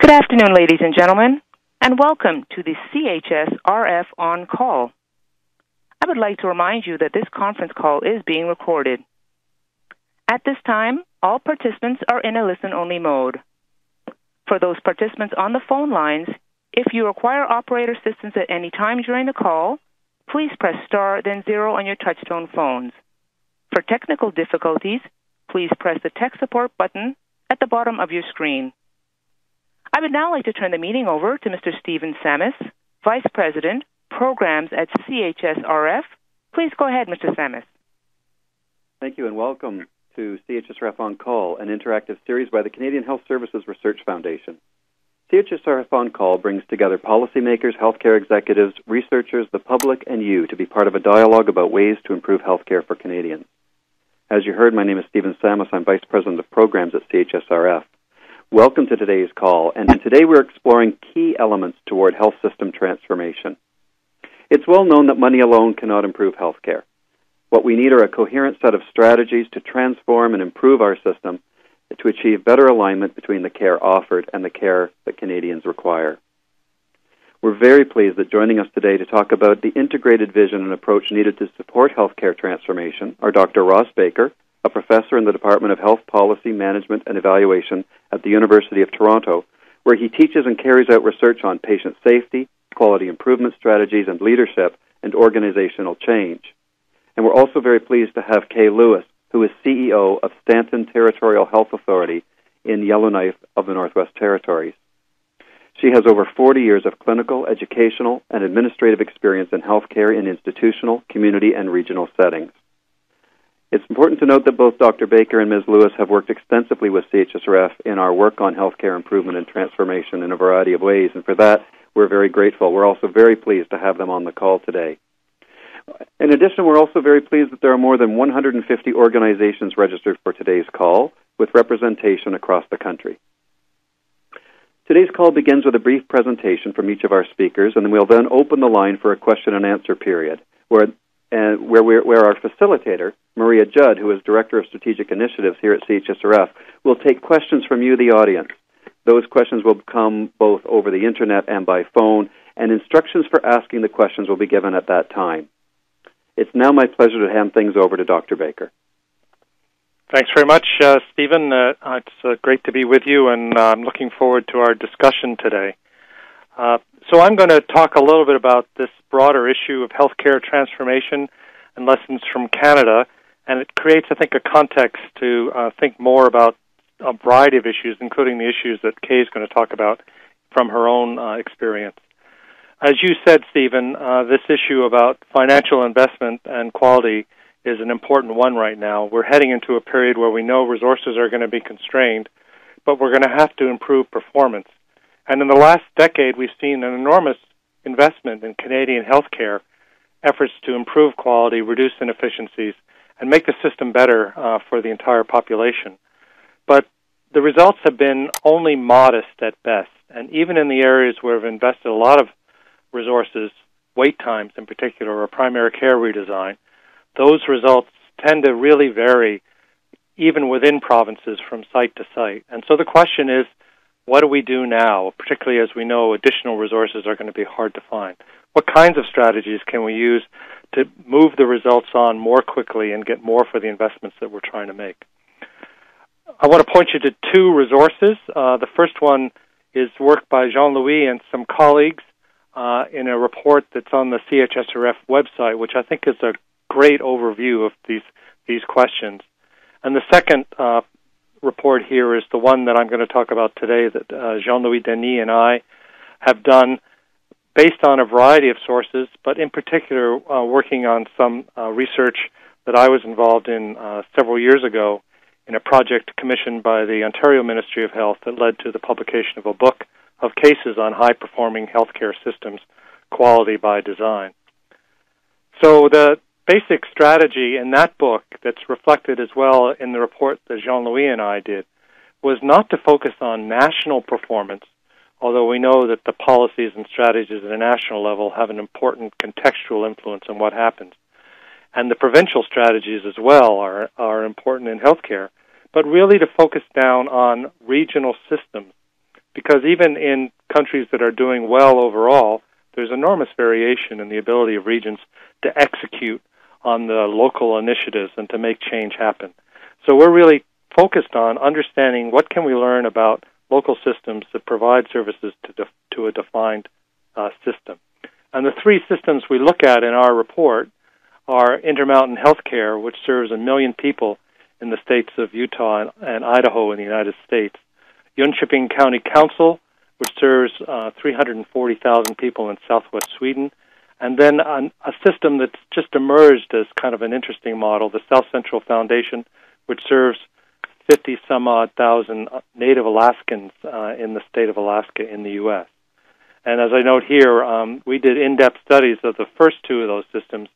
Good afternoon, ladies and gentlemen, and welcome to the CHSRF On Call. I would like to remind you that this conference call is being recorded. At this time, all participants are in a listen-only mode. For those participants on the phone lines, if you require operator assistance at any time during the call, please press star then 0 on your touch-tone phones. For technical difficulties, please press the tech support button at the bottom of your screen. I would now like to turn the meeting over to Mr. Stephen Samis, Vice President, Programs at CHSRF. Please go ahead, Mr. Samis. Thank you and welcome to CHSRF On Call, an interactive series by the Canadian Health Services Research Foundation. CHSRF On Call brings together policymakers, healthcare executives, researchers, the public, and you to be part of a dialogue about ways to improve healthcare for Canadians. As you heard, my name is Stephen Samis. I'm Vice President of Programs at CHSRF. Welcome to today's call, and today we're exploring key elements toward health system transformation. It's well known that money alone cannot improve healthcare. What we need are a coherent set of strategies to transform and improve our system to achieve better alignment between the care offered and the care that Canadians require. We're very pleased that joining us today to talk about the integrated vision and approach needed to support healthcare transformation are Dr. Ross Baker, a professor in the Department of Health Policy, Management and Evaluation at the University of Toronto, where he teaches and carries out research on patient safety, quality improvement strategies, and leadership and organizational change. And we're also very pleased to have Kay Lewis, who is CEO of Stanton Territorial Health Authority in Yellowknife of the Northwest Territories. She has over 40 years of clinical, educational, and administrative experience in healthcare in institutional, community, and regional settings. It's important to note that both Dr. Baker and Ms. Lewis have worked extensively with CHSRF in our work on healthcare improvement and transformation in a variety of ways, and for that, we're very grateful. We're also very pleased to have them on the call today. In addition, we're also very pleased that there are more than 150 organizations registered for today's call, with representation across the country. Today's call begins with a brief presentation from each of our speakers, and we'll then open the line for a question and answer period, where our facilitator, Maria Judd, who is Director of Strategic Initiatives here at CHSRF, will take questions from you, the audience. Those questions will come both over the Internet and by phone, and instructions for asking the questions will be given at that time. It's now my pleasure to hand things over to Dr. Baker. Thanks very much, Stephen. It's great to be with you, and I'm looking forward to our discussion today. So I'm going to talk a little bit about this broader issue of healthcare transformation and lessons from Canada, and it creates, I think, a context to think more about a variety of issues, including the issues that Kay is going to talk about from her own experience. As you said, Stephen, this issue about financial investment and quality is an important one right now. We're heading into a period where we know resources are going to be constrained, but we're going to have to improve performance. And in the last decade, we've seen an enormous investment in Canadian healthcare, efforts to improve quality, reduce inefficiencies, and make the system better for the entire population. But the results have been only modest at best, and even in the areas where we've invested a lot of resources, wait times in particular, or primary care redesign, those results tend to really vary even within provinces from site to site. And so the question is, what do we do now, particularly as we know additional resources are going to be hard to find? What kinds of strategies can we use to move the results on more quickly and get more for the investments that we're trying to make? I want to point you to two resources. The first one is work by Jean-Louis and some colleagues in a report that's on the CHSRF website, which I think is a great overview of these questions. And the second report here is the one that I'm going to talk about today that Jean-Louis Denis and I have done based on a variety of sources, but in particular working on some research that I was involved in several years ago in a project commissioned by the Ontario Ministry of Health that led to the publication of a book of cases on high-performing healthcare systems, quality by design. So the basic strategy in that book that's reflected as well in the report that Jean-Louis and I did was not to focus on national performance, although we know that the policies and strategies at a national level have an important contextual influence on what happens. And the provincial strategies as well are important in healthcare, but really to focus down on regional systems because even in countries that are doing well overall, there's enormous variation in the ability of regions to execute on the local initiatives and to make change happen. So we're really focused on understanding what can we learn about local systems that provide services to a defined system. And the three systems we look at in our report are Intermountain Healthcare, which serves 1 million people in the states of Utah and Idaho in the United States, Jönköping County Council, which serves 340,000 people in southwest Sweden, and then a system that's just emerged as kind of an interesting model, the South Central Foundation, which serves 50-some-odd thousand Native Alaskans in the state of Alaska in the U.S. And as I note here, we did in-depth studies of the first two of those systems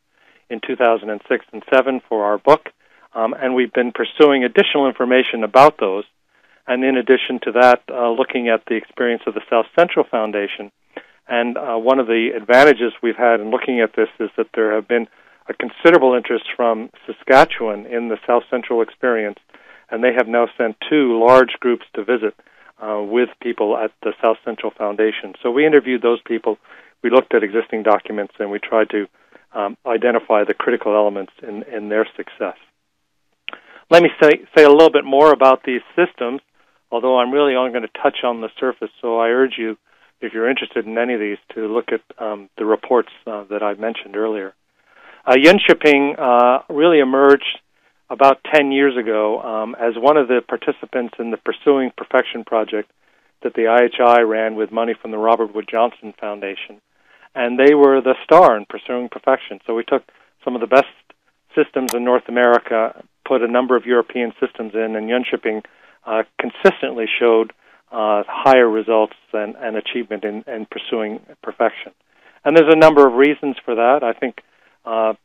in 2006 and 2007 for our book, and we've been pursuing additional information about those. And in addition to that, looking at the experience of the South Central Foundation. And one of the advantages we've had in looking at this is that there have been a considerable interest from Saskatchewan in the South Central experience, and they have now sent 2 large groups to visit with people at the South Central Foundation. So we interviewed those people, we looked at existing documents, and we tried to identify the critical elements in their success. Let me say a little bit more about these systems, although I'm really only going to touch on the surface, so I urge you, if you're interested in any of these, to look at the reports that I mentioned earlier. Jönköping really emerged about 10 years ago as one of the participants in the Pursuing Perfection project that the IHI ran with money from the Robert Wood Johnson Foundation. And they were the star in Pursuing Perfection. So we took some of the best systems in North America, put a number of European systems in, and Jönköping consistently showed higher results and achievement in pursuing perfection. And there's a number of reasons for that. I think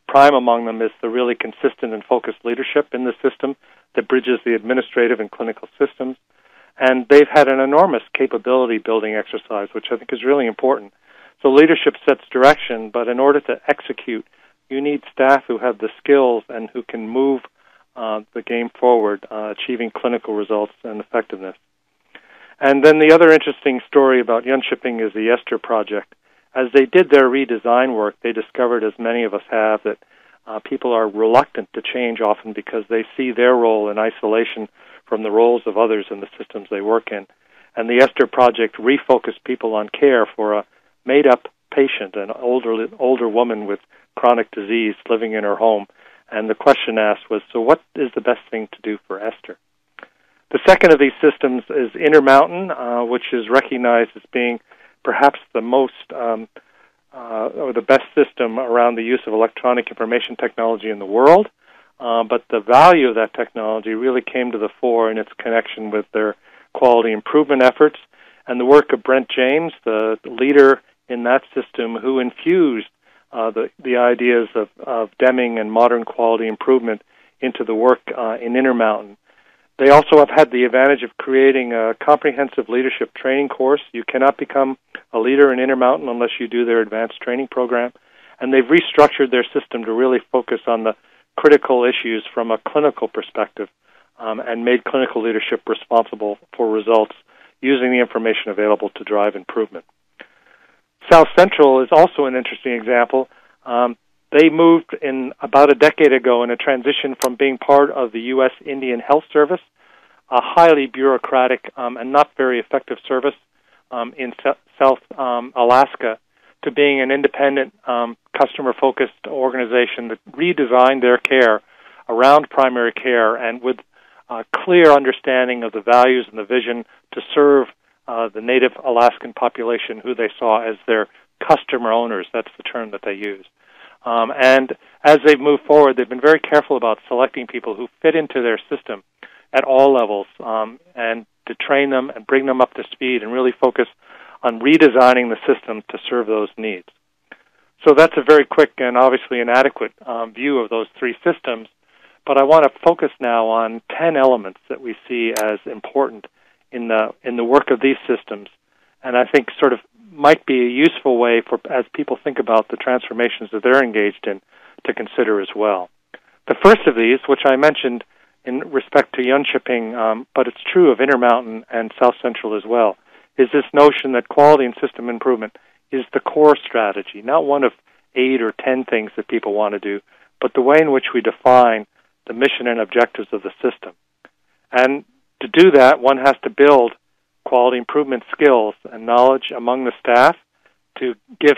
prime among them is the really consistent and focused leadership in the system that bridges the administrative and clinical systems. And they've had an enormous capability building exercise, which I think is really important. So leadership sets direction, but in order to execute, you need staff who have the skills and who can move the game forward, achieving clinical results and effectiveness. And then the other interesting story about Jönköping is the Esther project. As they did their redesign work, they discovered, as many of us have, that people are reluctant to change often because they see their role in isolation from the roles of others in the systems they work in. And the Esther project refocused people on care for a made-up patient, an older woman with chronic disease living in her home. And the question asked was, so what is the best thing to do for Esther? The second of these systems is Intermountain, which is recognized as being perhaps the most or the best system around the use of electronic information technology in the world. But the value of that technology really came to the fore in its connection with their quality improvement efforts and the work of Brent James, the leader in that system, who infused the ideas of Deming and modern quality improvement into the work in Intermountain. They also have had the advantage of creating a comprehensive leadership training course. You cannot become a leader in Intermountain unless you do their advanced training program. And they've restructured their system to really focus on the critical issues from a clinical perspective and made clinical leadership responsible for results using the information available to drive improvement. South Central is also an interesting example. They moved in about a decade ago in a transition from being part of the U.S. Indian Health Service, a highly bureaucratic and not very effective service in South Alaska, to being an independent, customer-focused organization that redesigned their care around primary care and with a clear understanding of the values and the vision to serve the Native Alaskan population, who they saw as their customer owners. That's the term that they use. And as they've moved forward, they've been very careful about selecting people who fit into their system at all levels and to train them and bring them up to speed and really focus on redesigning the system to serve those needs. So that's a very quick and obviously inadequate view of those three systems, but I want to focus now on 10 elements that we see as important in the work of these systems, and I think sort of might be a useful way for, as people think about the transformations that they're engaged in, to consider as well. The first of these, which I mentioned in respect to Jönköping, but it's true of Intermountain and South Central as well, is this notion that quality and system improvement is the core strategy, not one of 8 or 10 things that people want to do, but the way in which we define the mission and objectives of the system. And to do that, one has to build quality improvement skills and knowledge among the staff, to give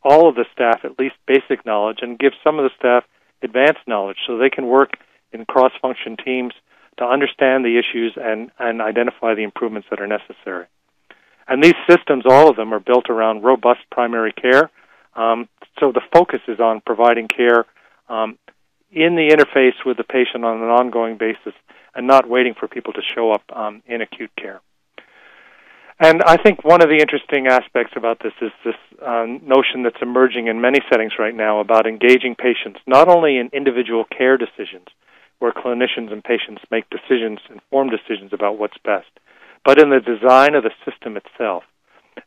all of the staff at least basic knowledge, and give some of the staff advanced knowledge so they can work in cross-function teams to understand the issues and identify the improvements that are necessary. And these systems, all of them, are built around robust primary care. So the focus is on providing care in the interface with the patient on an ongoing basis and not waiting for people to show up in acute care. And I think one of the interesting aspects about this is this notion that's emerging in many settings right now about engaging patients, not only in individual care decisions, where clinicians and patients make decisions, informed decisions about what's best, but in the design of the system itself.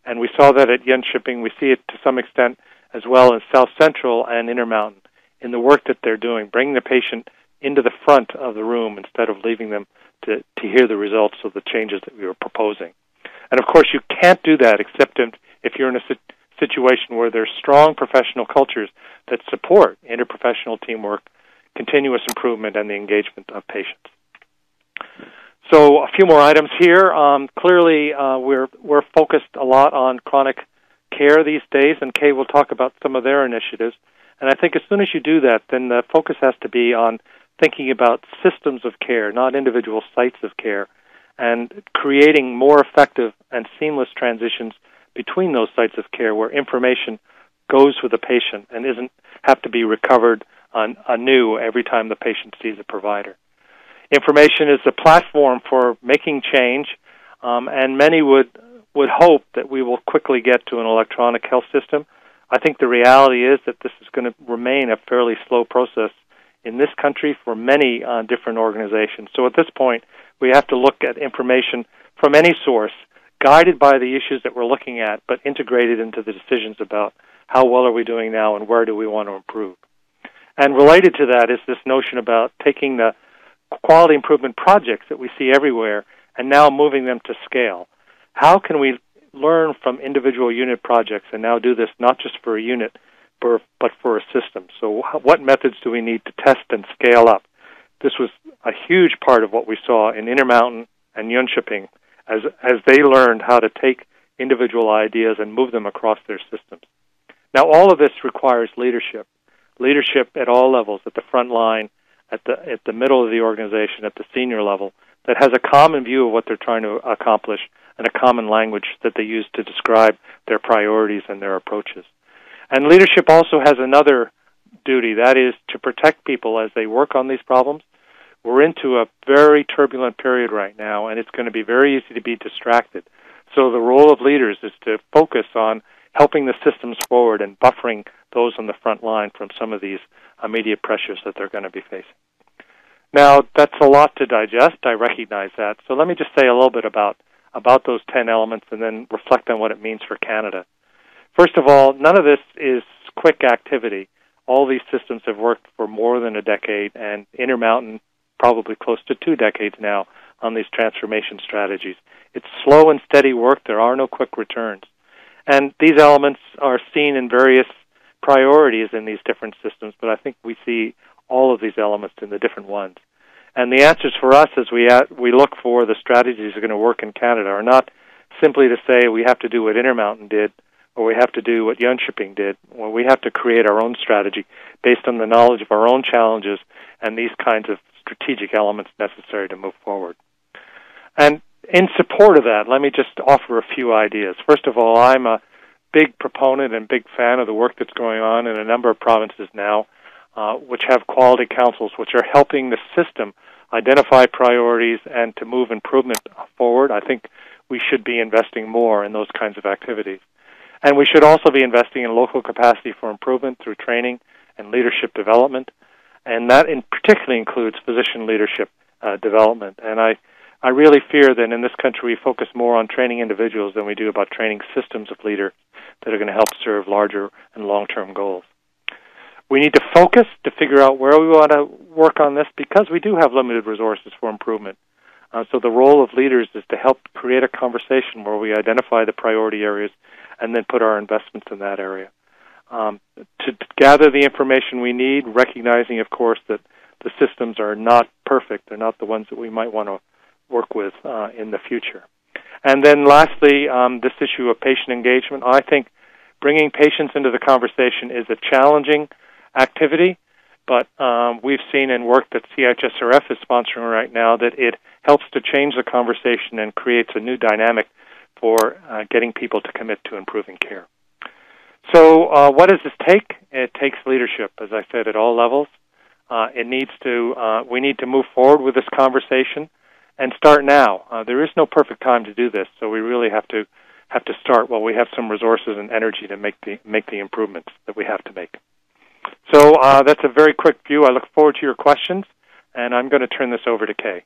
And we saw that at Jönköping. We see it to some extent as well in South Central and Intermountain in the work that they're doing, bringing the patient into the front of the room instead of leaving them to hear the results of the changes that we were proposing. And, of course, you can't do that except if you're in a situation where there's strong professional cultures that support interprofessional teamwork, continuous improvement, and the engagement of patients. So a few more items here. Clearly, we're focused a lot on chronic care these days, and Kay will talk about some of their initiatives. And I think as soon as you do that, then the focus has to be on thinking about systems of care, not individual sites of care, and creating more effective and seamless transitions between those sites of care where information goes with the patient and doesn't have to be recovered anew every time the patient sees a provider. Information is a platform for making change, and many would hope that we will quickly get to an electronic health system. I think the reality is that this is going to remain a fairly slow process in this country for many different organizations. So at this point, we have to look at information from any source, guided by the issues that we're looking at, but integrated into the decisions about how well are we doing now and where do we want to improve. And related to that is this notion about taking the quality improvement projects that we see everywhere and now moving them to scale. How can we learn from individual unit projects and now do this not just for a unit, but for a system? So what methods do we need to test and scale up? This was a huge part of what we saw in Intermountain and Jönköping as they learned how to take individual ideas and move them across their systems. Now, all of this requires leadership at all levels, at the front line, at the middle of the organization, at the senior level, that has a common view of what they're trying to accomplish and a common language that they use to describe their priorities and their approaches. And leadership also has another duty, that is to protect people as they work on these problems. We're into a very turbulent period right now, and it's going to be very easy to be distracted. So the role of leaders is to focus on helping the systems forward and buffering those on the front line from some of these immediate pressures that they're going to be facing. Now, that's a lot to digest. I recognize that. So let me just say a little bit about those 10 elements and then reflect on what it means for Canada. First of all, none of this is quick activity. All these systems have worked for more than a decade, and Intermountain probably close to 2 decades now on these transformation strategies. It's slow and steady work. There are no quick returns. And these elements are seen in various priorities in these different systems, but I think we see all of these elements in the different ones. And the answers for us as we look for the strategies that are going to work in Canada are not simply to say we have to do what Intermountain did or we have to do what Jönköping did. Well, we have to create our own strategy based on the knowledge of our own challenges and these kinds of strategic elements necessary to move forward. And in support of that, let me just offer a few ideas. First of all, I'm a big proponent and big fan of the work that's going on in a number of provinces now, which have quality councils, which are helping the system identify priorities and to move improvement forward. I think we should be investing more in those kinds of activities. And we should also be investing in local capacity for improvement through training and leadership development, and that particularly includes physician leadership development. And I really fear that in this country we focus more on training individuals than we do about training systems of leaders that are going to help serve larger and long-term goals. We need to focus to figure out where we want to work on this because we do have limited resources for improvement. So the role of leaders is to help create a conversation where we identify the priority areas and then put our investments in that area. To gather the information we need, recognizing, of course, that the systems are not perfect. They're not the ones that we might want to work with in the future. And then lastly, this issue of patient engagement. I think bringing patients into the conversation is a challenging activity, but we've seen in work that CHSRF is sponsoring right now that it helps to change the conversation and creates a new dynamic for getting people to commit to improving care. So what does this take? It takes leadership, as I said, at all levels. We need to move forward with this conversation and start now. There is no perfect time to do this, so we really have to start while we have some resources and energy to make the improvements that we have to make. So that's a very quick view. I look forward to your questions, and I'm going to turn this over to Kay.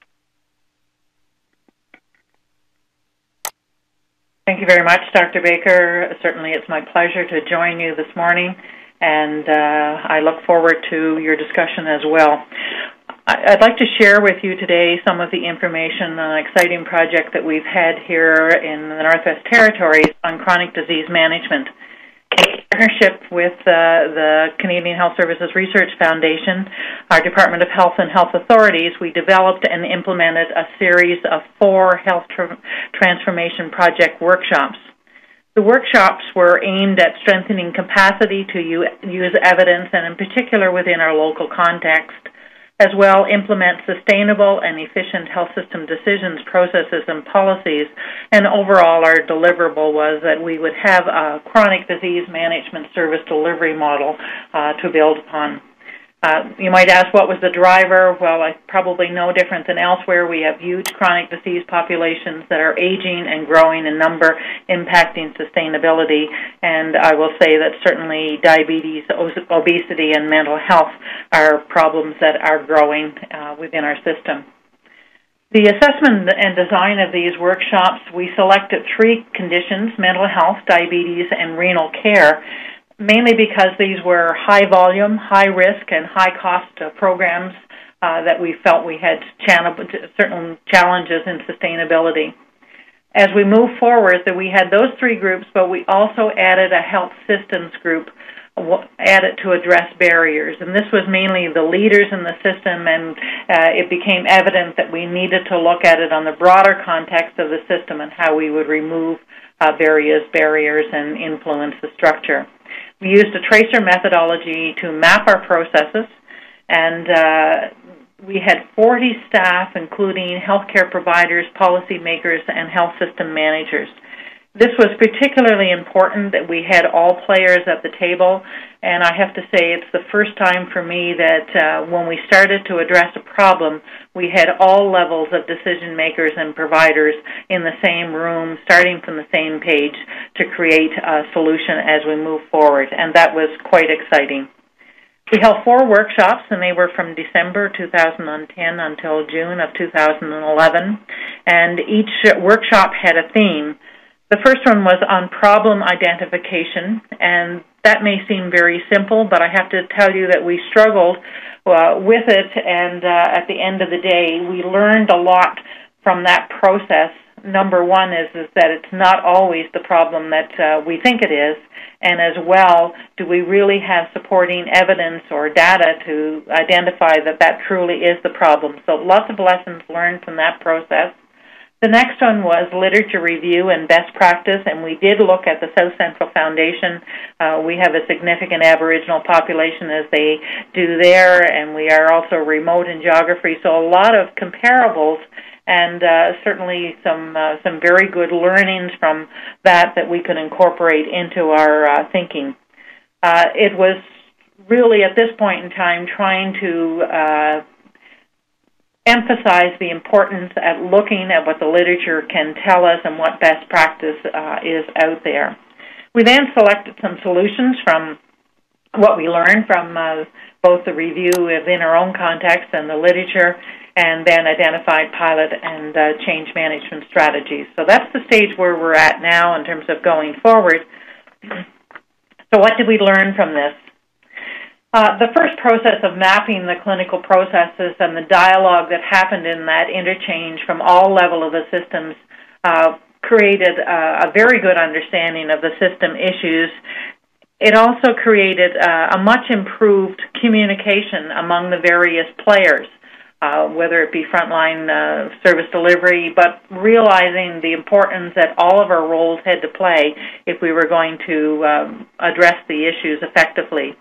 Thank you very much, Dr. Baker. Certainly it's my pleasure to join you this morning, and I look forward to your discussion as well. I'd like to share with you today some of the information on an exciting project that we've had here in the Northwest Territories on chronic disease management. In partnership with the Canadian Health Services Research Foundation, our Department of Health and Health Authorities, we developed and implemented a series of 4 health transformation project workshops. The workshops were aimed at strengthening capacity to use evidence, and in particular within our local context, as well implement sustainable and efficient health system decisions, processes, and policies. And overall, our deliverable was that we would have a chronic disease management service delivery model to build upon. You might ask, what was the driver? Well, probably no different than elsewhere. We have huge chronic disease populations that are aging and growing in number, impacting sustainability. And I will say that certainly diabetes, obesity, and mental health are problems that are growing within our system. The assessment and design of these workshops, we selected 3 conditions: mental health, diabetes, and renal care, mainly because these were high volume, high risk, and high cost programs that we felt we had certain challenges in sustainability. As we move forward, that we had those 3 groups, but we also added a health systems group added to address barriers. And this was mainly the leaders in the system, and it became evident that we needed to look at it on the broader context of the system and how we would remove various barriers and influence the structure. We used a tracer methodology to map our processes, and we had 40 staff, including healthcare providers, policymakers, and health system managers. This was particularly important that we had all players at the table, and I have to say it's the first time for me that when we started to address a problem, we had all levels of decision makers and providers in the same room, starting from the same page to create a solution as we move forward, and that was quite exciting. We held 4 workshops, and they were from December 2010 until June of 2011, and each workshop had a theme. The first one was on problem identification, and that may seem very simple, but I have to tell you that we struggled with it, and at the end of the day, we learned a lot from that process. Number one is that it's not always the problem that we think it is, and as well, do we really have supporting evidence or data to identify that that truly is the problem? So lots of lessons learned from that process. The next one was literature review and best practice, and we did look at the South Central Foundation. We have a significant Aboriginal population as they do there, and we are also remote in geography, so a lot of comparables and certainly some very good learnings from that we could incorporate into our thinking. It was really at this point in time trying to emphasize the importance at looking at what the literature can tell us and what best practice is out there. We then selected some solutions from what we learned from both the review within our own context and the literature, and then identified pilot and change management strategies. So that's the stage where we're at now in terms of going forward. So what did we learn from this? The first process of mapping the clinical processes and the dialogue that happened in that interchange from all levels of the systems created a very good understanding of the system issues. It also created a much improved communication among the various players, whether it be frontline service delivery, but realizing the importance that all of our roles had to play if we were going to address the issues effectively.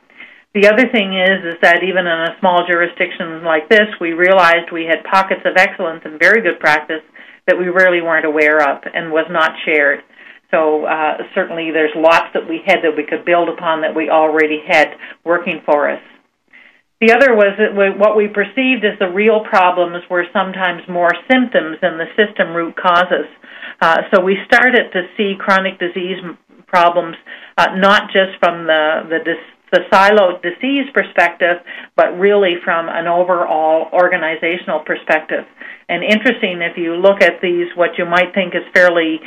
The other thing is that even in a small jurisdiction like this, we realized we had pockets of excellence and very good practice that we really weren't aware of and was not shared. So certainly there's lots that we had that we could build upon that we already had working for us. The other was that what we perceived as the real problems were sometimes more symptoms than the system root causes. So we started to see chronic disease problems not just from the siloed disease perspective, but really from an overall organizational perspective. And interesting, if you look at these, what you might think is fairly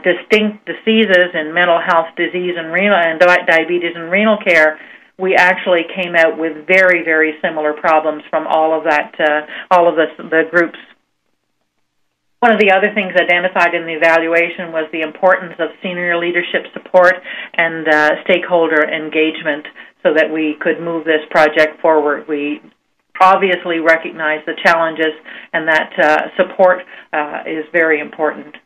distinct diseases in mental health, disease, and renal and diabetes and renal care, we actually came out with very, very similar problems from all of that, all of the groups. One of the other things identified in the evaluation was the importance of senior leadership support and stakeholder engagement so that we could move this project forward. We obviously recognize the challenges, and that support is very important.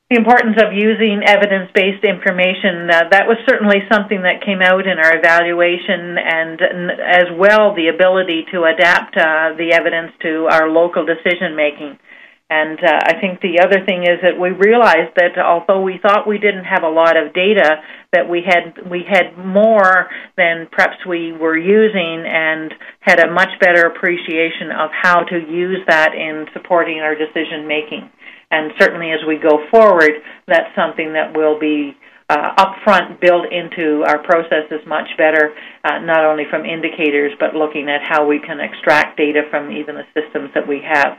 The importance of using evidence-based information, that was certainly something that came out in our evaluation, and as well the ability to adapt the evidence to our local decision-making. And I think the other thing is that we realized that although we thought we didn't have a lot of data, that we had more than perhaps we were using and had a much better appreciation of how to use that in supporting our decision-making. And certainly as we go forward, that's something that will be upfront built into our processes much better, not only from indicators, but looking at how we can extract data from even the systems that we have.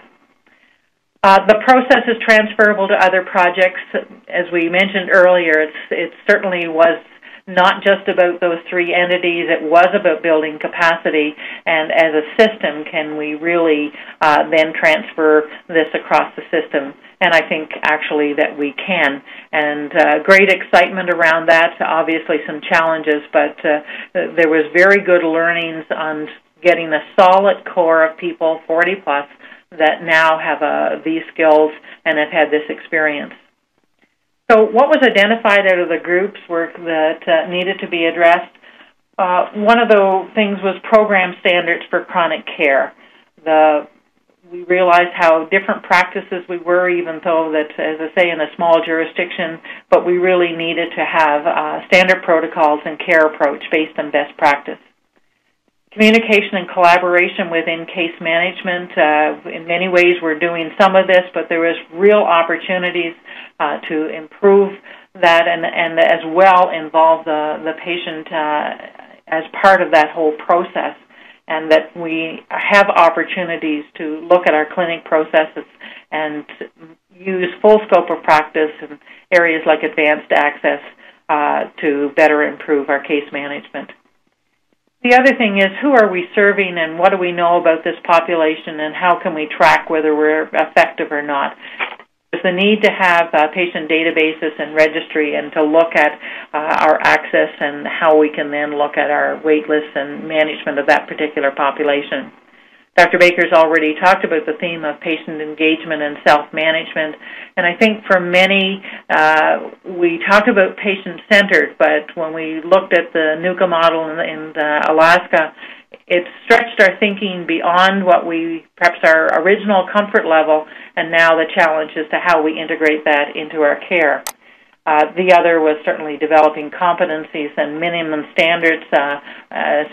The process is transferable to other projects. As we mentioned earlier, it certainly was not just about those three entities. It was about building capacity, and as a system, can we really then transfer this across the system? And I think actually that we can. And great excitement around that, obviously some challenges, but there was very good learnings on getting a solid core of people, 40 plus, that now have these skills and have had this experience. So what was identified out of the groups that needed to be addressed? One of the things was program standards for chronic care. We realized how different practices we were, even though that, as I say, in a small jurisdiction, but we really needed to have standard protocols and care approach based on best practice. Communication and collaboration within case management. In many ways, we're doing some of this, but there was real opportunities to improve that and as well involve the patient as part of that whole process, and that we have opportunities to look at our clinic processes and use full scope of practice in areas like advanced access to better improve our case management. The other thing is, who are we serving and what do we know about this population and how can we track whether we're effective or not? There's the need to have patient databases and registry and to look at our access and how we can then look at our wait lists and management of that particular population. Dr. Baker's already talked about the theme of patient engagement and self-management, and I think for many, we talk about patient-centered, but when we looked at the NUCA model in Alaska, it stretched our thinking beyond what perhaps our original comfort level, and now the challenge is to how we integrate that into our care. The other was certainly developing competencies and minimum standards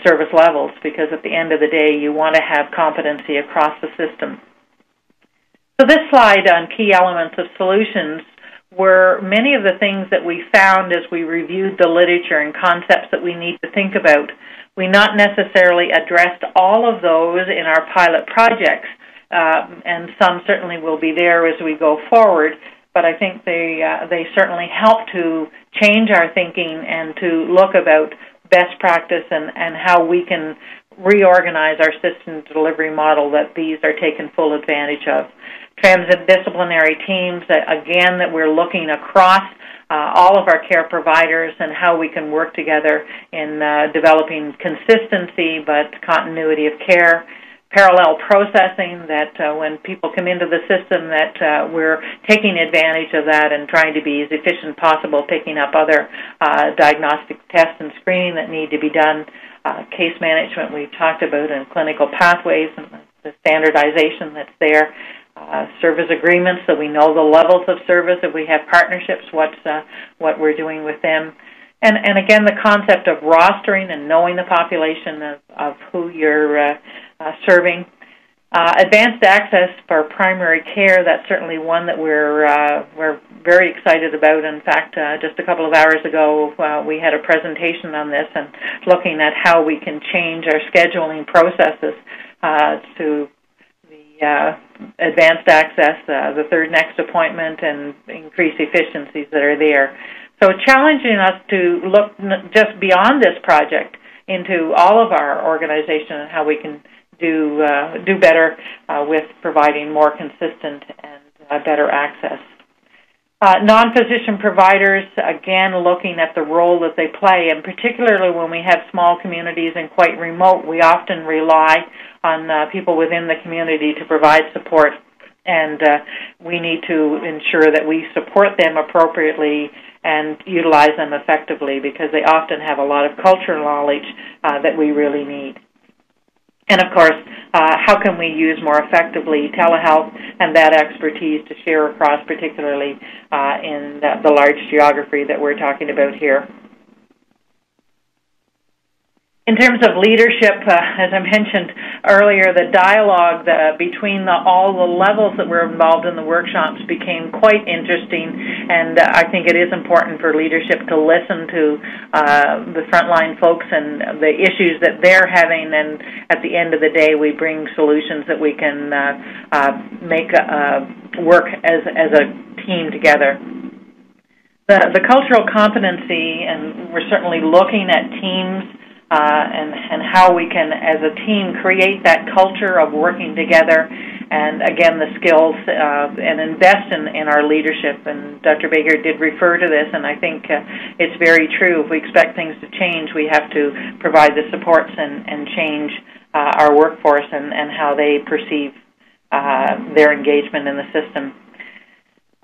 service levels, because at the end of the day, you want to have competency across the system. So this slide on key elements of solutions were many of the things that we found as we reviewed the literature and concepts that we need to think about. We not necessarily addressed all of those in our pilot projects, and some certainly will be there as we go forward, but I think they certainly help to change our thinking and to look about best practice and how we can reorganize our system delivery model that these are taken full advantage of. Transdisciplinary teams, again, that we're looking across all of our care providers and how we can work together in developing consistency but continuity of care. Parallel processing, that when people come into the system that we're taking advantage of that and trying to be as efficient as possible, picking up other diagnostic tests and screening that need to be done. Case management we've talked about, and clinical pathways and the standardization that's there. Service agreements, so we know the levels of service. If we have partnerships, what we're doing with them. And again, the concept of rostering and knowing the population of who you're serving. Advanced access for primary care, that's certainly one that we're very excited about. In fact, just a couple of hours ago, we had a presentation on this and looking at how we can change our scheduling processes to the advanced access, the third next appointment, and increase efficiencies that are there. So challenging us to look just beyond this project into all of our organization and how we can do better with providing more consistent and better access. Non-physician providers, again, looking at the role that they play, and particularly when we have small communities and quite remote, we often rely on people within the community to provide support, and we need to ensure that we support them appropriately and utilize them effectively, because they often have a lot of cultural knowledge that we really need. And, of course, how can we use more effectively telehealth and that expertise to share across, particularly in the large geography that we're talking about here. In terms of leadership, as I mentioned earlier, the dialogue between all the levels that were involved in the workshops became quite interesting, and I think it is important for leadership to listen to the frontline folks and the issues that they're having, and at the end of the day, we bring solutions that we can make work as a team together. The cultural competency, and we're certainly looking at teams and how we can, as a team, create that culture of working together, and again, the skills and invest in our leadership. And Dr. Baker did refer to this, and I think it's very true. If we expect things to change, we have to provide the supports and change our workforce and how they perceive their engagement in the system.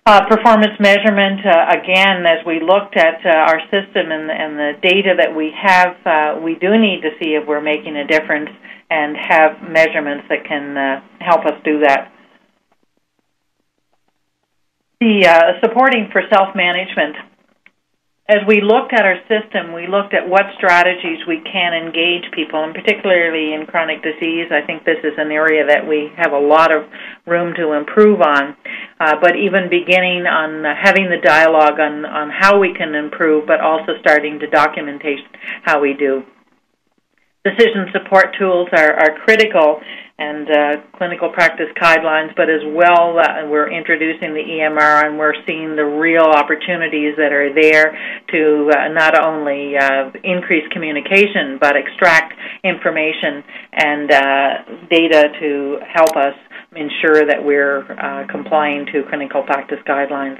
Performance measurement, again, as we looked at our system and the data that we have, we do need to see if we're making a difference and have measurements that can help us do that. The supporting for self-management. As we looked at our system, we looked at what strategies we can engage people, and particularly in chronic disease. I think this is an area that we have a lot of room to improve on. But even beginning on having the dialogue on how we can improve, but also starting to document how we do. Decision support tools are critical, and clinical practice guidelines, but as well we're introducing the EMR, and we're seeing the real opportunities that are there to not only increase communication, but extract information and data to help us ensure that we're complying to clinical practice guidelines.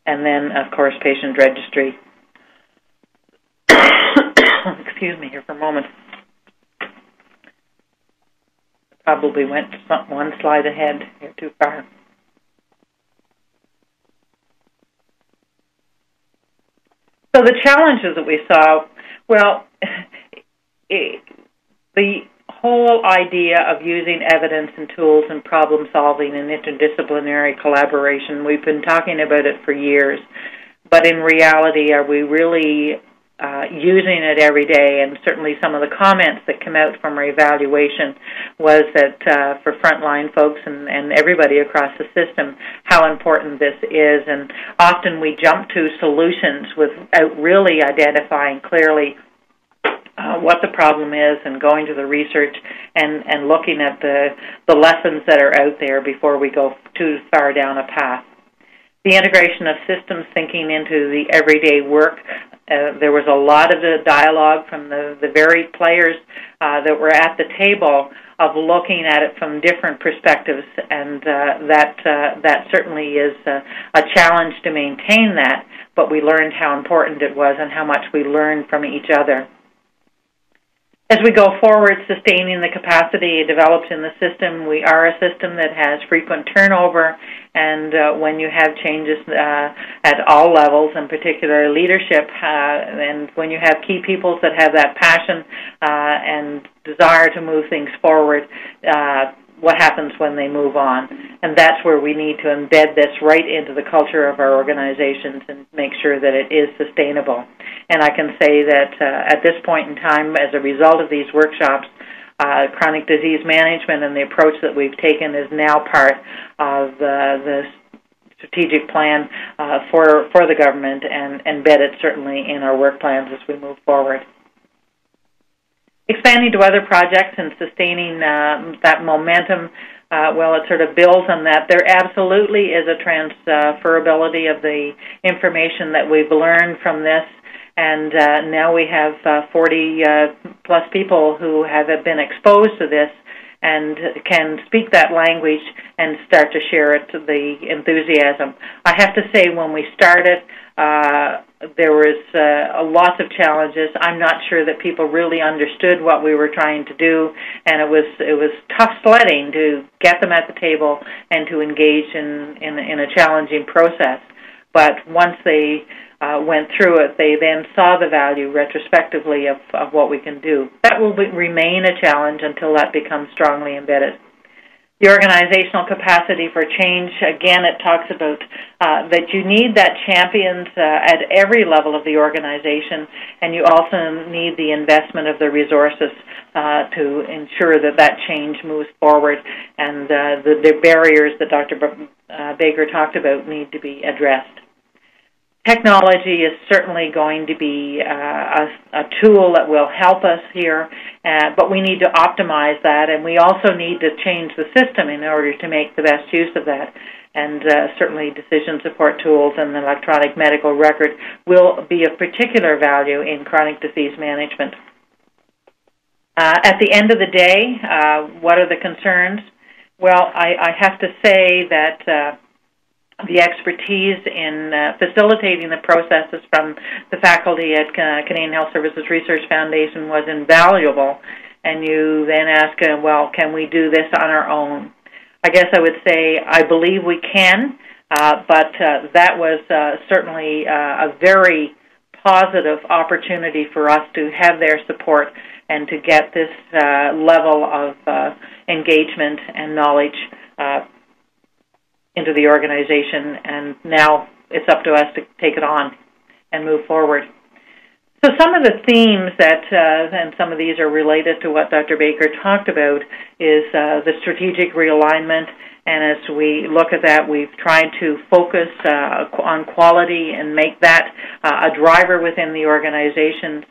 And then, of course, patient registry. Excuse me here for a moment. Probably went one slide ahead. You're too far. So the challenges that we saw, well, the whole idea of using evidence and tools and problem solving and interdisciplinary collaboration, we've been talking about it for years, but in reality, are we really using it every day? And certainly some of the comments that come out from our evaluation was that for frontline folks and everybody across the system, how important this is. And often we jump to solutions without really identifying clearly what the problem is and going to the research and looking at the lessons that are out there before we go too far down a path. The integration of systems thinking into the everyday work. There was a lot of the dialogue from the varied players that were at the table of looking at it from different perspectives, and that certainly is a challenge to maintain that, but we learned how important it was and how much we learned from each other. As we go forward, sustaining the capacity developed in the system, we are a system that has frequent turnover, and when you have changes at all levels, in particular leadership, and when you have key peoples that have that passion and desire to move things forward, what happens when they move on? And that's where we need to embed this right into the culture of our organizations and make sure that it is sustainable. And I can say that at this point in time, as a result of these workshops, chronic disease management and the approach that we've taken is now part of the strategic plan for the government, and embedded certainly in our work plans as we move forward. Expanding to other projects and sustaining that momentum, well, it sort of builds on that. There absolutely is a transferability of the information that we've learned from this, and now we have 40-plus people who have been exposed to this and can speak that language and start to share it, the enthusiasm. I have to say, when we started, there was lots of challenges. I'm not sure that people really understood what we were trying to do, and it was tough sledding to get them at the table and to engage in a challenging process. But once they went through it, they then saw the value retrospectively of what we can do. That will remain a challenge until that becomes strongly embedded. The organizational capacity for change, again, it talks about that you need that champions at every level of the organization, and you also need the investment of the resources to ensure that change moves forward, and the barriers that Dr. Baker talked about need to be addressed. Technology is certainly going to be a tool that will help us here, but we need to optimize that, and we also need to change the system in order to make the best use of that. And certainly decision support tools and the electronic medical record will be of particular value in chronic disease management. At the end of the day, what are the concerns? Well, I have to say that the expertise in facilitating the processes from the faculty at Canadian Health Services Research Foundation was invaluable. And you then ask, well, can we do this on our own? I guess I would say I believe we can, but that was certainly a very positive opportunity for us to have their support and to get this level of engagement and knowledge into the organization, and now it's up to us to take it on and move forward. So some of the themes that, and some of these are related to what Dr. Baker talked about, is the strategic realignment, and as we look at that, we've tried to focus on quality and make that a driver within the organizations.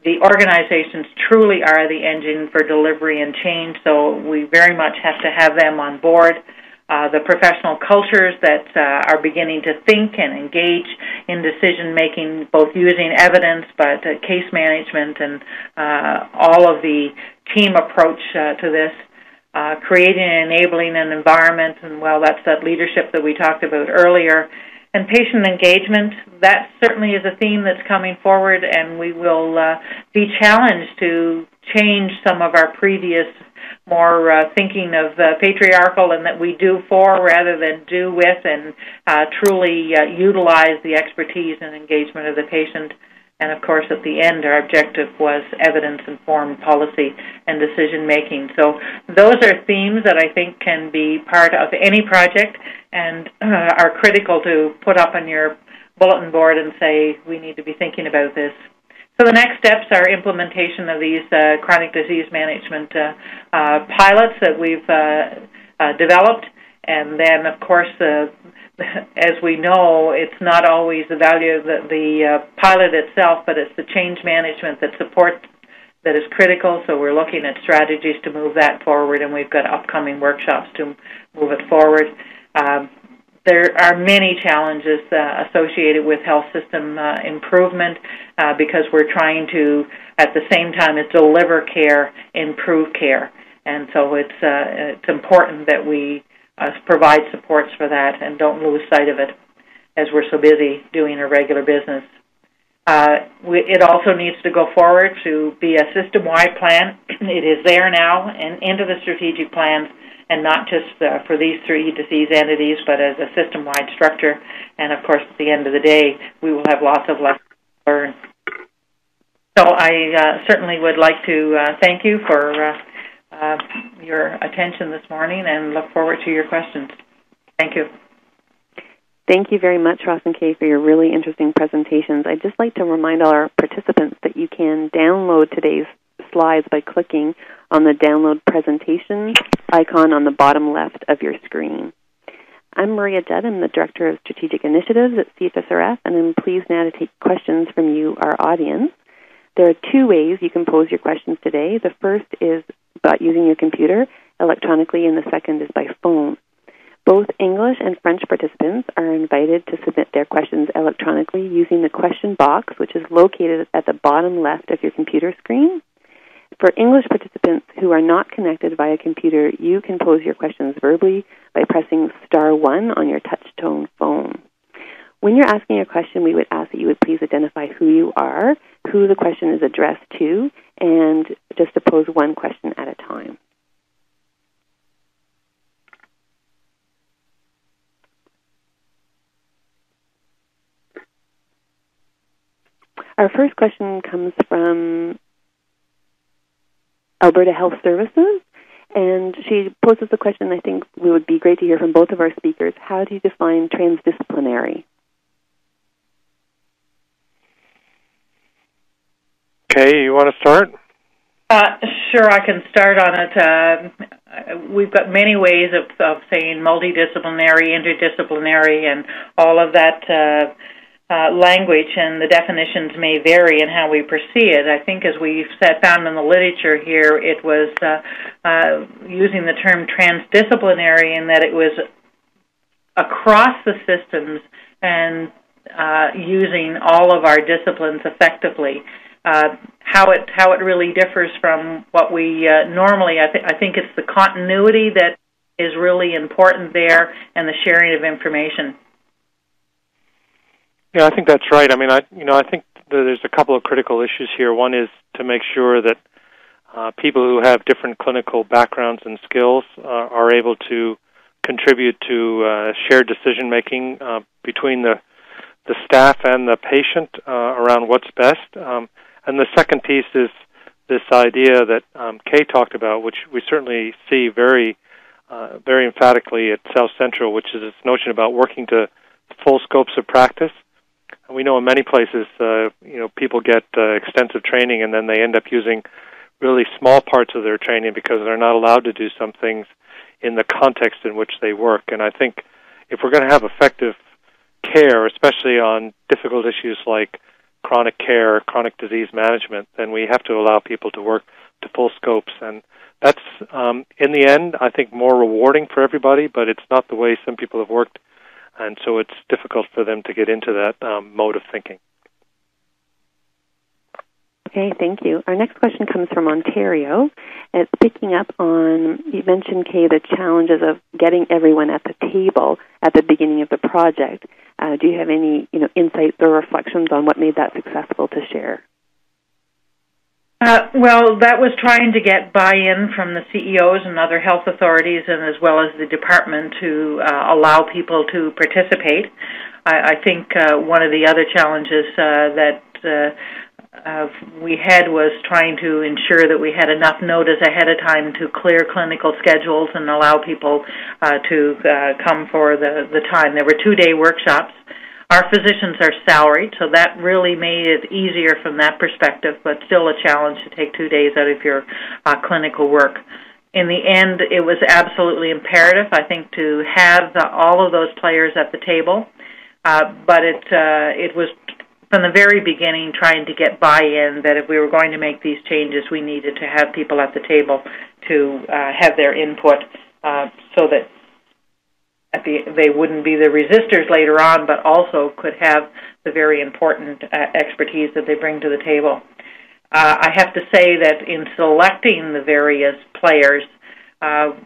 The organizations truly are the engine for delivery and change, so we very much have to have them on board. The professional cultures that are beginning to think and engage in decision-making, both using evidence, but case management and all of the team approach to this, creating and enabling an environment, and, well, that's that leadership that we talked about earlier. And patient engagement, that certainly is a theme that's coming forward, and we will be challenged to change some of our previous more thinking of patriarchal and that we do for rather than do with, and truly utilize the expertise and engagement of the patient. And, of course, at the end, our objective was evidence-informed policy and decision-making. So those are themes that I think can be part of any project and are critical to put up on your bulletin board and say, we need to be thinking about this. So the next steps are implementation of these chronic disease management pilots that we've developed. And then, of course, as we know, it's not always the value of the pilot itself, but it's the change management that supports that is critical. So we're looking at strategies to move that forward, and we've got upcoming workshops to move it forward. there are many challenges associated with health system improvement because we're trying to, at the same time as deliver care, improve care. And so it's important that we provide supports for that and don't lose sight of it as we're so busy doing our regular business. It also needs to go forward to be a system-wide plan. It is there now and into the strategic plans, and not just for these three disease entities, but as a system-wide structure. And, of course, at the end of the day, we will have lots of lessons to learn. So I certainly would like to thank you for your attention this morning and look forward to your questions. Thank you. Thank you very much, Ross and Kay, for your really interesting presentations. I'd just like to remind all our participants that you can download today's slides by clicking on the download presentation icon on the bottom left of your screen. I'm Maria Judd. I'm the Director of Strategic Initiatives at CHSRF, and I'm pleased now to take questions from you, our audience. There are two ways you can pose your questions today. The first is about using your computer electronically, and the second is by phone. Both English and French participants are invited to submit their questions electronically using the question box, which is located at the bottom left of your computer screen. For English participants who are not connected via computer, you can pose your questions verbally by pressing *1 on your touch-tone phone. When you're asking a question, we would ask that you would please identify who you are, who the question is addressed to, and just to pose one question at a time. Our first question comes from Alberta Health Services, and she poses the question, I think it would be great to hear from both of our speakers. How do you define transdisciplinary? Kay, you want to start? Sure, I can start on it. We've got many ways of saying multidisciplinary, interdisciplinary, and all of that language, and the definitions may vary in how we perceive it. I think as we've found in the literature here, it was using the term transdisciplinary in that it was across the systems and using all of our disciplines effectively. How it really differs from what we normally, I think it's the continuity that is really important there and the sharing of information. Yeah, I think that's right. I mean, I think that there's a couple of critical issues here. One is to make sure that people who have different clinical backgrounds and skills are able to contribute to shared decision-making between the staff and the patient around what's best. And the second piece is this idea that Kay talked about, which we certainly see very emphatically at South Central, which is this notion about working to full scopes of practice. And we know in many places, people get extensive training and then they end up using really small parts of their training because they're not allowed to do some things in the context in which they work. And I think if we're going to have effective care, especially on difficult issues like chronic care, chronic disease management, then we have to allow people to work to full scopes. And that's, in the end, I think more rewarding for everybody, but it's not the way some people have worked, and so it's difficult for them to get into that mode of thinking. Okay, thank you. Our next question comes from Ontario. It's picking up on, you mentioned, Kay, the challenges of getting everyone at the table at the beginning of the project. Do you have any insights or reflections on what made that successful to share? Well, that was trying to get buy-in from the CEOs and other health authorities, and as well as the department, to allow people to participate. I think one of the other challenges that we had was trying to ensure that we had enough notice ahead of time to clear clinical schedules and allow people to come for the time. There were 2-day workshops. Our physicians are salaried, so that really made it easier from that perspective, but still a challenge to take 2 days out of your clinical work. In the end, it was absolutely imperative, I think, to have all of those players at the table, but it was from the very beginning trying to get buy-in that if we were going to make these changes, we needed to have people at the table to have their input so that they wouldn't be the resistors later on, but also could have the very important expertise that they bring to the table. I have to say that in selecting the various players,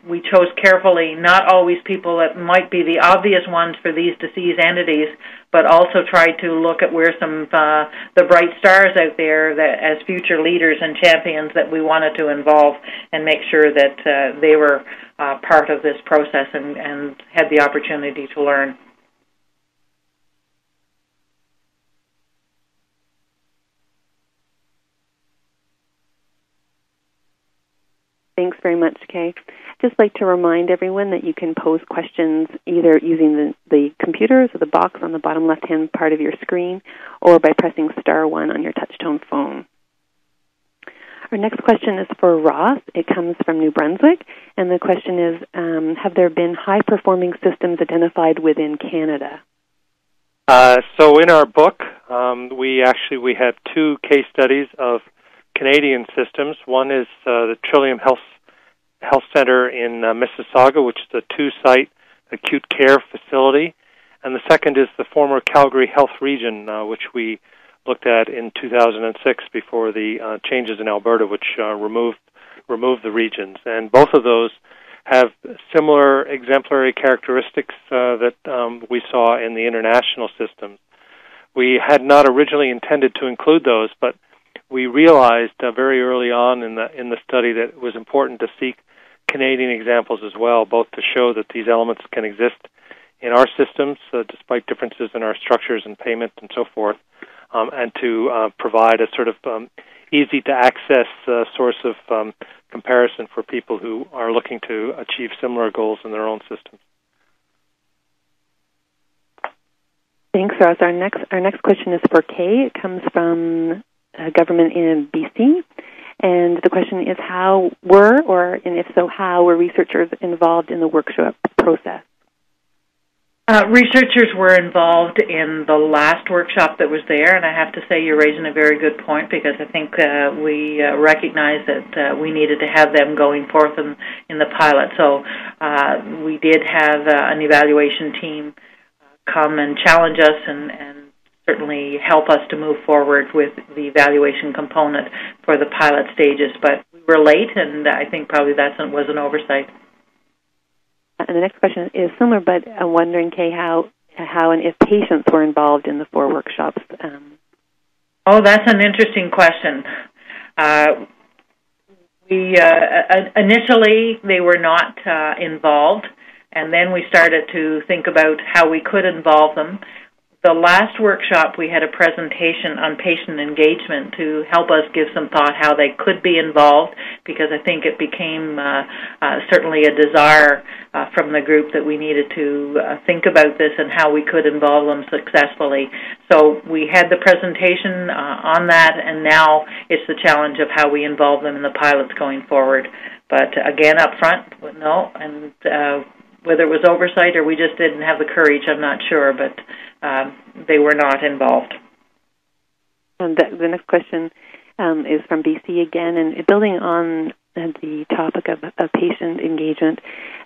we chose carefully not always people that might be the obvious ones for these disease entities, but also tried to look at where some the bright stars out there that as future leaders and champions that we wanted to involve and make sure that they were part of this process and had the opportunity to learn. Thanks very much, Kay. Just like to remind everyone that you can pose questions either using the computers or the box on the bottom left-hand part of your screen or by pressing *1 on your touch-tone phone. Our next question is for Ross. It comes from New Brunswick, and the question is, have there been high-performing systems identified within Canada? So in our book, we have two case studies of Canadian systems. One is the Trillium Health Center in Mississauga, which is a 2-site acute care facility, and the second is the former Calgary Health Region, which we looked at in 2006 before the changes in Alberta, which removed the regions. And both of those have similar exemplary characteristics that we saw in the international systems. We had not originally intended to include those, but we realized very early on in the study that it was important to seek Canadian examples as well, both to show that these elements can exist in our systems, despite differences in our structures and payment and so forth, and to provide a sort of easy-to-access source of comparison for people who are looking to achieve similar goals in their own systems. Thanks, Ross. Our next question is for Kay. It comes from government in BC, and the question is and if so, how were researchers involved in the workshop process? Researchers were involved in the last workshop that was there, and I have to say you're raising a very good point because I think we recognized that we needed to have them going forth in the pilot. So we did have an evaluation team come and challenge us and certainly help us to move forward with the evaluation component for the pilot stages. But we were late, and I think probably that was an oversight. And the next question is similar, but I'm wondering, Kay, how and if patients were involved in the 4 workshops. Oh, that's an interesting question. Initially, they were not involved, and then we started to think about how we could involve them. The last workshop, we had a presentation on patient engagement to help us give some thought how they could be involved, because I think it became certainly a desire from the group that we needed to think about this and how we could involve them successfully. So we had the presentation on that, and now it's the challenge of how we involve them in the pilots going forward. But again, up front, no, and whether it was oversight or we just didn't have the courage, I'm not sure, but they were not involved. And the next question is from BC again, and building on the topic of patient engagement,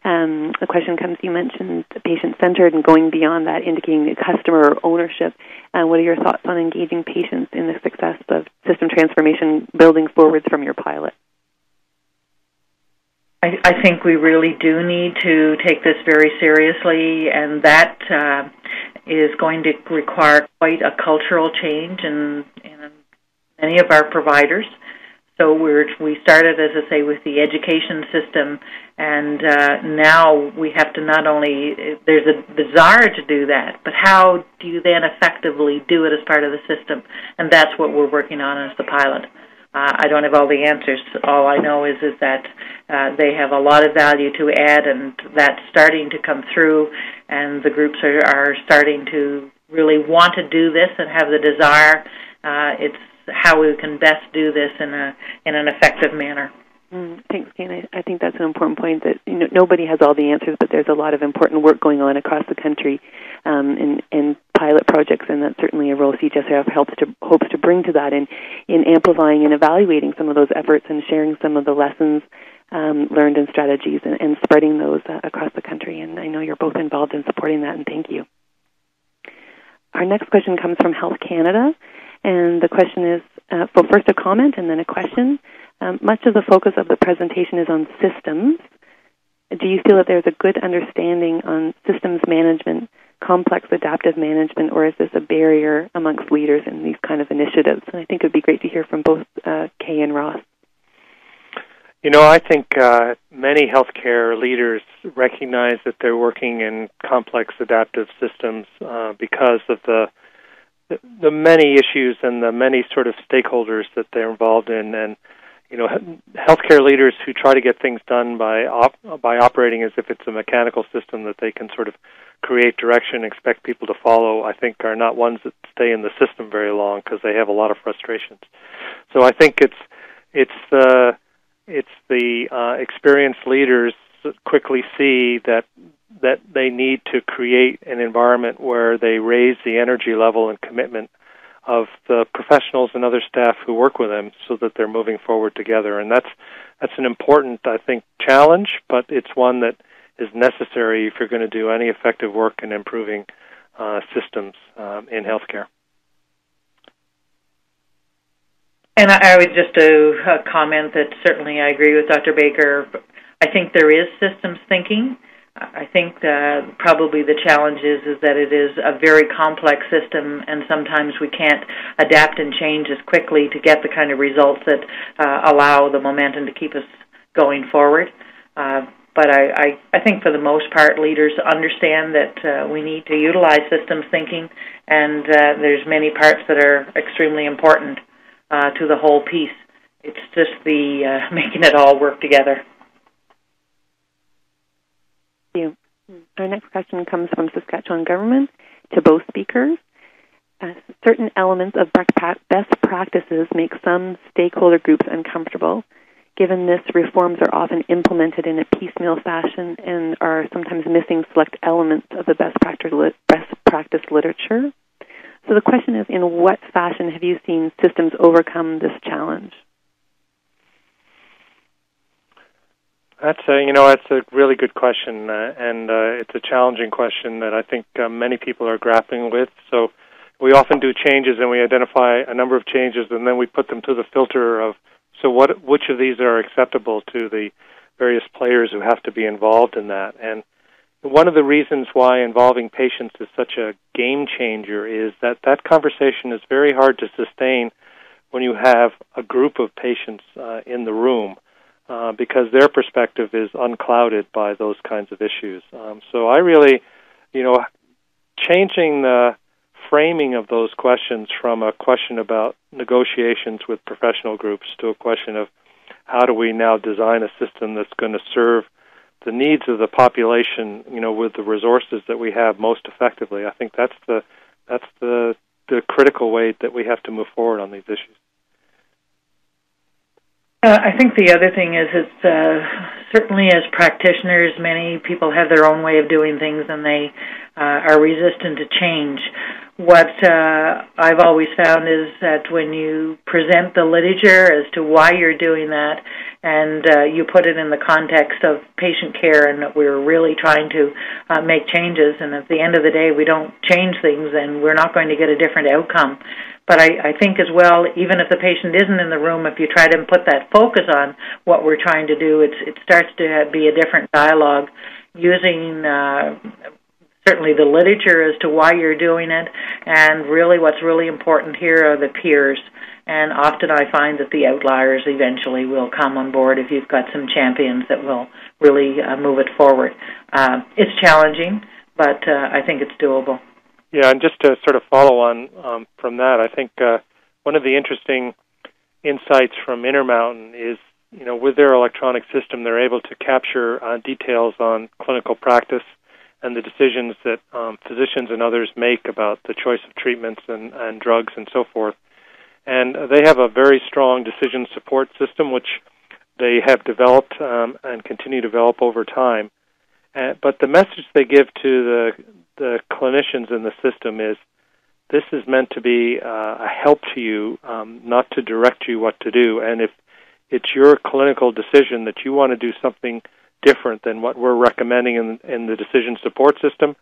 the question comes, you mentioned patient-centered and going beyond that, indicating customer ownership. What are your thoughts on engaging patients in the success of system transformation building forwards from your pilot? I think we really do need to take this very seriously, and that is going to require quite a cultural change in many of our providers. So we started, as I say, with the education system, and now we have to not only, there's a desire to do that, but how do you then effectively do it as part of the system? And that's what we're working on as the pilot. I don't have all the answers. All I know is that they have a lot of value to add, and that's starting to come through, and the groups are starting to really want to do this and have the desire. It's how we can best do this in an effective manner. Thanks, Jane. I think that's an important point, that nobody has all the answers, but there's a lot of important work going on across the country, and pilot projects, and that's certainly a role CHSRF hopes to bring to that in amplifying and evaluating some of those efforts and sharing some of the lessons learned and strategies and spreading those across the country. And I know you're both involved in supporting that, and thank you. Our next question comes from Health Canada, and the question is, first a comment and then a question. Much of the focus of the presentation is on systems. Do you feel that there's a good understanding on systems management, complex adaptive management, or is this a barrier amongst leaders in these kind of initiatives? And I think it would be great to hear from both Kay and Ross. I think many healthcare leaders recognize that they're working in complex adaptive systems because of the many issues and the many sort of stakeholders that they're involved in. And healthcare leaders who try to get things done by operating as if it's a mechanical system that they can sort of create direction and expect people to follow, I think are not ones that stay in the system very long because they have a lot of frustrations. So I think it's the experienced leaders quickly see that they need to create an environment where they raise the energy level and commitment of the professionals and other staff who work with them so that they're moving forward together. And that's an important, I think, challenge, but it's one that is necessary if you're going to do any effective work in improving systems in healthcare. And I would just comment that certainly I agree with Dr. Baker. I think there is systems thinking. I think probably the challenge is that it is a very complex system, and sometimes we can't adapt and change as quickly to get the kind of results that allow the momentum to keep us going forward. But I think for the most part, leaders understand that we need to utilize systems thinking, and there's many parts that are extremely important to the whole piece. It's just the making it all work together. Thank you. Our next question comes from Saskatchewan government to both speakers. Certain elements of best practices make some stakeholder groups uncomfortable. Given this, reforms are often implemented in a piecemeal fashion and are sometimes missing select elements of the best practice literature. So the question is, in what fashion have you seen systems overcome this challenge? That's a really good question, and it's a challenging question that I think many people are grappling with. So we often do changes, and we identify a number of changes, and then we put them through the filter of which of these are acceptable to the various players who have to be involved in that. And one of the reasons why involving patients is such a game changer is that conversation is very hard to sustain when you have a group of patients in the room. Because their perspective is unclouded by those kinds of issues. So I really, changing the framing of those questions from a question about negotiations with professional groups to a question of how do we now design a system that's going to serve the needs of the population, with the resources that we have most effectively. I think that's the critical way that we have to move forward on these issues. I think the other thing is certainly as practitioners, many people have their own way of doing things and they are resistant to change. What I've always found is that when you present the literature as to why you're doing that and you put it in the context of patient care and that we're really trying to make changes, and at the end of the day we don't change things, then we're not going to get a different outcome. But I think as well, even if the patient isn't in the room, if you try to put that focus on what we're trying to do, it starts to be a different dialogue using certainly the literature as to why you're doing it, and really what's really important here are the peers. And often I find that the outliers eventually will come on board if you've got some champions that will really move it forward. It's challenging, but I think it's doable. Yeah, and just to sort of follow on from that, I think one of the interesting insights from Intermountain is, with their electronic system, they're able to capture details on clinical practice and the decisions that physicians and others make about the choice of treatments and drugs and so forth. And they have a very strong decision support system, which they have developed and continue to develop over time. But the message they give to the clinicians in the system is this is meant to be a help to you, not to direct you what to do. And if it's your clinical decision that you want to do something different than what we're recommending in the decision support system,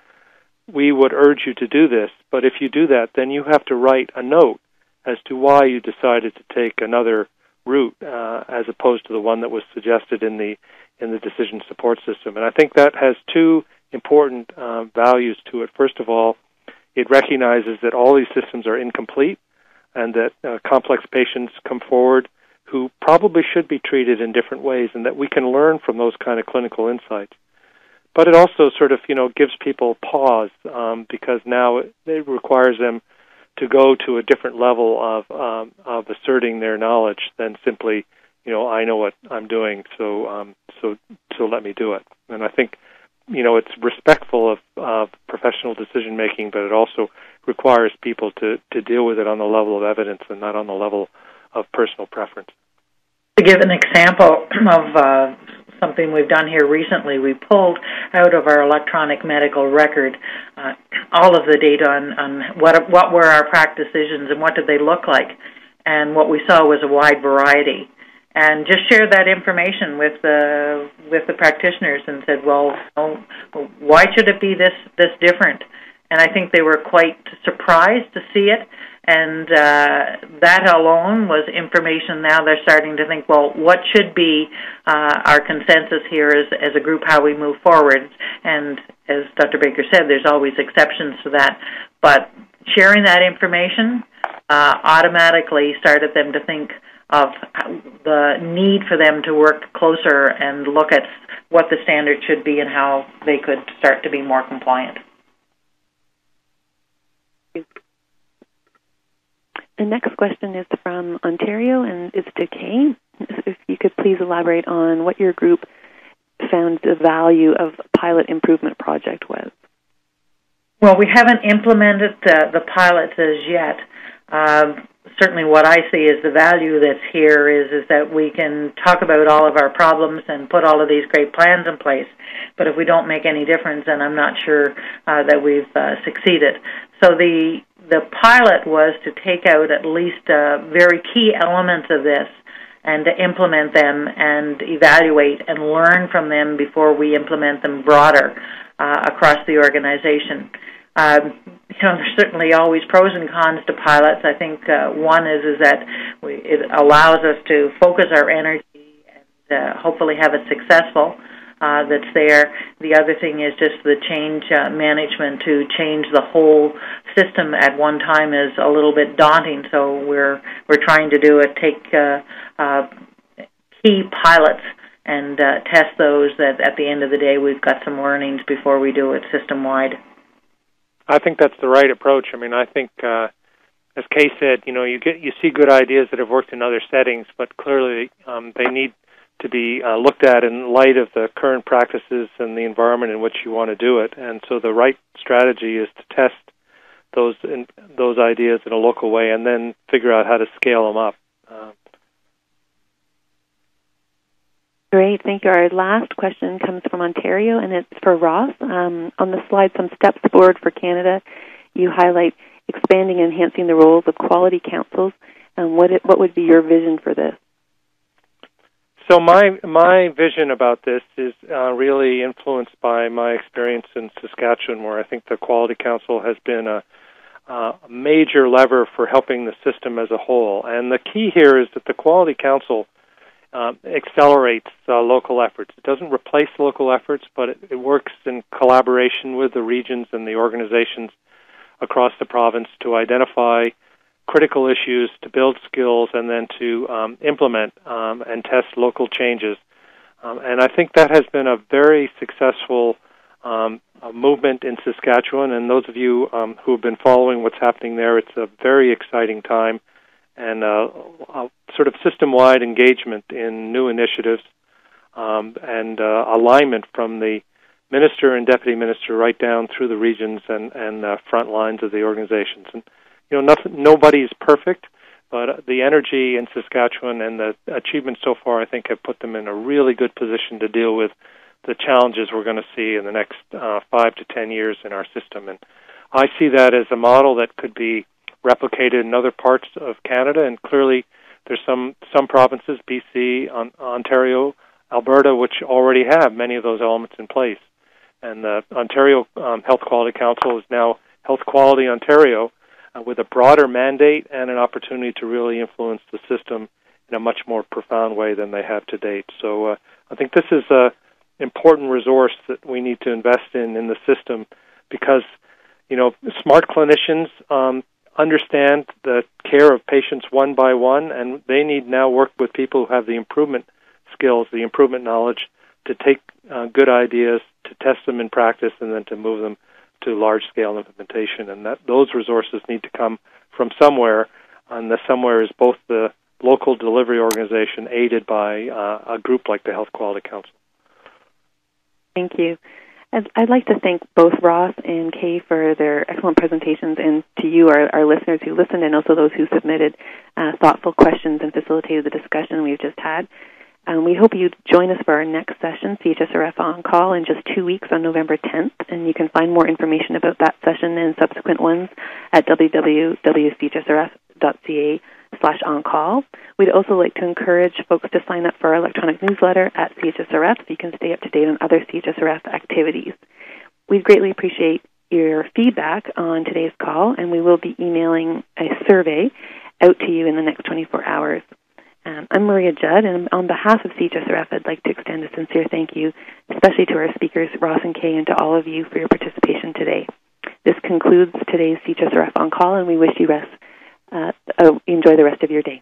we would urge you to do this. But if you do that, then you have to write a note as to why you decided to take another route as opposed to the one that was suggested in the decision support system. And I think that has two important values to it. First of all, it recognizes that all these systems are incomplete and that complex patients come forward who probably should be treated in different ways, and that we can learn from those kind of clinical insights. But it also sort of, gives people pause because now it requires them to go to a different level of asserting their knowledge than simply, I know what I'm doing, so let me do it. And I think, it's respectful of professional decision making, but it also requires people to deal with it on the level of evidence and not on the level of personal preference. To give an example of something we've done here recently, we pulled out of our electronic medical record all of the data on what were our practice decisions and what did they look like. And what we saw was a wide variety. And just shared that information with the practitioners and said, well, why should it be this different? And I think they were quite surprised to see it. And that alone was information. Now they're starting to think, well, what should be our consensus here as a group, how we move forward? And as Dr. Baker said, there's always exceptions to that. But sharing that information automatically started them to think of the need for them to work closer and look at what the standard should be and how they could start to be more compliant. The next question is from Ontario, and it's to Kay. If you could please elaborate on what your group found the value of pilot improvement project was. Well, we haven't implemented the pilots as yet. Certainly what I see as the value that's here is that we can talk about all of our problems and put all of these great plans in place, but if we don't make any difference, then I'm not sure that we've succeeded. So the pilot was to take out at least very key elements of this and to implement them and evaluate and learn from them before we implement them broader across the organization. There's certainly always pros and cons to pilots. I think one is that it allows us to focus our energy and hopefully have it successful. That's there. The other thing is just the change management. To change the whole system at one time is a little bit daunting. So we're trying to do it. Take key pilots and test those. That at the end of the day, we've got some learnings before we do it system wide. I think that's the right approach. I mean, I think, as Kay said, you see good ideas that have worked in other settings, but clearly they need to be looked at in light of the current practices and the environment in which you want to do it. And so the right strategy is to test those ideas in a local way and then figure out how to scale them up. Great, thank you. Our last question comes from Ontario, and it's for Ross. On the slide, some steps forward for Canada, you highlight expanding and enhancing the roles of quality councils. What would be your vision for this? So my vision about this is really influenced by my experience in Saskatchewan, where I think the Quality Council has been a major lever for helping the system as a whole. And the key here is that the Quality Council accelerates local efforts. It doesn't replace local efforts, but it works in collaboration with the regions and the organizations across the province to identify critical issues, to build skills, and then to implement and test local changes. And I think that has been a very successful movement in Saskatchewan, and those of you who have been following what's happening there, it's a very exciting time and a sort of system-wide engagement in new initiatives and alignment from the minister and deputy minister right down through the regions and front lines of the organizations. And nobody's perfect, but the energy in Saskatchewan and the achievements so far, I think, have put them in a really good position to deal with the challenges we're going to see in the next 5 to 10 years in our system. And I see that as a model that could be replicated in other parts of Canada, and clearly there's some provinces, BC, Ontario, Alberta, which already have many of those elements in place. And the Ontario Health Quality Council is now Health Quality Ontario, with a broader mandate and an opportunity to really influence the system in a much more profound way than they have to date. So I think this is an important resource that we need to invest in the system, because, smart clinicians understand the care of patients one by one, and they need now work with people who have the improvement skills, the improvement knowledge, to take good ideas, to test them in practice, and then to move them to large-scale implementation. And those resources need to come from somewhere, and the somewhere is both the local delivery organization aided by a group like the Health Quality Council. Thank you. I'd like to thank both Ross and Kay for their excellent presentations, and to you, our listeners who listened, and also those who submitted thoughtful questions and facilitated the discussion we've just had. We hope you join us for our next session, CHSRF On Call, in just 2 weeks on November 10th, and you can find more information about that session and subsequent ones at www.chsrf.ca/on-call. We'd also like to encourage folks to sign up for our electronic newsletter at CHSRF so you can stay up to date on other CHSRF activities. We'd greatly appreciate your feedback on today's call, and we will be emailing a survey out to you in the next 24 hours. I'm Maria Judd, and on behalf of CHSRF, I'd like to extend a sincere thank you, especially to our speakers, Ross and Kay, and to all of you for your participation today. This concludes today's CHSRF On Call, and we wish you enjoy the rest of your day.